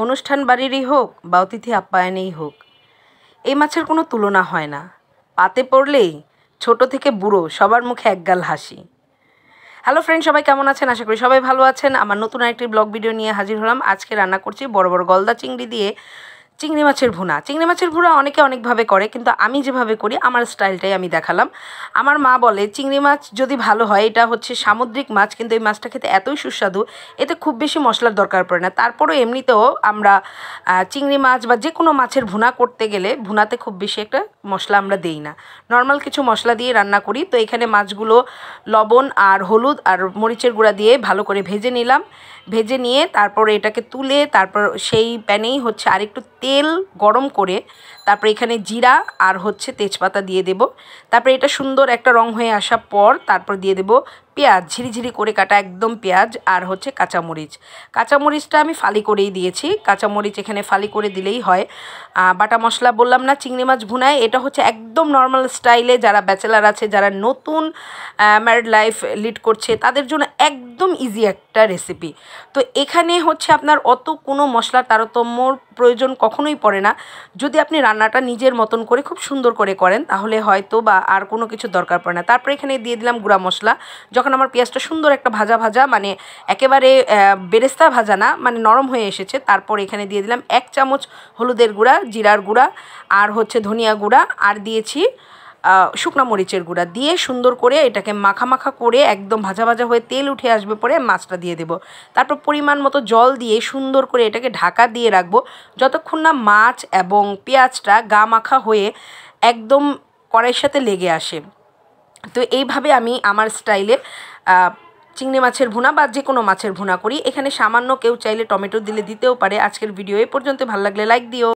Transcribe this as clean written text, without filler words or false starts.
অনুষ্ঠান বাড়িরই হোক বা অতিথি আপ্যায়নেই হোক, এই মাছের কোনো তুলনা হয় না। পাতে পড়লেই ছোট থেকে বুড়ো সবার মুখে একগাল হাসি। হ্যালো ফ্রেন্ড, সবাই কেমন আছেন? আশা করি সবাই ভালো আছেন। আমার নতুন আরেকটি ব্লগ ভিডিও নিয়ে হাজির হলাম। আজকে রান্না করছি বড় বড় গলদা চিংড়ি দিয়ে চিংড়ি মাছের ভুনা। চিংড়ি মাছের ভুনা অনেকে অনেকভাবে করে, কিন্তু আমি যেভাবে করি আমার স্টাইলটাই আমি দেখালাম। আমার মা বলে চিংড়ি মাছ যদি ভালো হয়, এটা হচ্ছে সামুদ্রিক মাছ, কিন্তু এই মাছটা খেতে এতই সুস্বাদু, এতে খুব বেশি মশলার দরকার পড়ে না। তারপরেও এমনিতেও আমরা চিংড়ি মাছ বা যে কোনো মাছের ভুনা করতে গেলে ভুনাতে খুব বেশি একটা মশলা আমরা দিই না, নর্মাল কিছু মশলা দিয়ে রান্না করি। তো এখানে মাছগুলো লবণ আর হলুদ আর মরিচের গুঁড়া দিয়ে ভালো করে ভেজে নিলাম। ভেজে নিয়ে তারপর এটাকে তুলে তারপর সেই প্যানেই হচ্ছে আরেকটু তেল গরম করে তারপর এখানে জিরা আর হচ্ছে তেজপাতা দিয়ে দেব। তারপর এটা সুন্দর একটা রং হয়ে আসার পর তারপর দিয়ে দেব পেঁয়াজ, ঝিরিঝিরি করে কাটা একদম পেঁয়াজ, আর হচ্ছে কাঁচামরিচ। কাঁচামরিচটা আমি ফালি করেই দিয়েছি, কাঁচামরিচ এখানে ফালি করে দিলেই হয়। বাটা মশলা বললাম না চিংড়ি মাছ ভুনায়, এটা হচ্ছে একদম নর্মাল স্টাইলে যারা ব্যাচেলার আছে, যারা নতুন ম্যারিড লাইফ লিড করছে, তাদের জন্য একদম ইজি একটা রেসিপি। তো এখানে হচ্ছে আপনার অত কোনো মশলার তারতম্যর প্রয়োজন কখনোই পড়ে না। যদি আপনি রান্নাটা নিজের মতন করে খুব সুন্দর করে করেন, তাহলে হয়তো বা আর কোনো কিছু দরকার পড়ে না। তারপরে এখানে দিয়ে দিলাম গুঁড়া মশলা। যখন আমার পেঁয়াজটা সুন্দর একটা ভাজা ভাজা, মানে একেবারে বেরেস্তা ভাজা না, মানে নরম হয়ে এসেছে, তারপর এখানে দিয়ে দিলাম 1 চামচ হলুদের গুঁড়া, জিরার গুঁড়া, আর হচ্ছে ধনিয়া গুঁড়া, আর দিয়েছি শুকনো মরিচের গুঁড়া দিয়ে সুন্দর করে এটাকে মাখা মাখা করে একদম ভাজা ভাজা হয়ে তেল উঠে আসবে, পরে মাছটা দিয়ে দেবো। তারপর পরিমাণ মতো জল দিয়ে সুন্দর করে এটাকে ঢাকা দিয়ে রাখবো, যতক্ষণ না মাছ এবং পেঁয়াজটা গা মাখা হয়ে একদম কড়াইয়ের সাথে লেগে আসে। তো এইভাবে আমি আমার স্টাইলে চিংড়ি মাছের ভুনা বা যে কোনো মাছের ভুনা করি। এখানে সামান্য কেউ চাইলে টমেটো দিলে দিতেও পারে। আজকের ভিডিও এই পর্যন্ত, ভালো লাগলে লাইক দিও।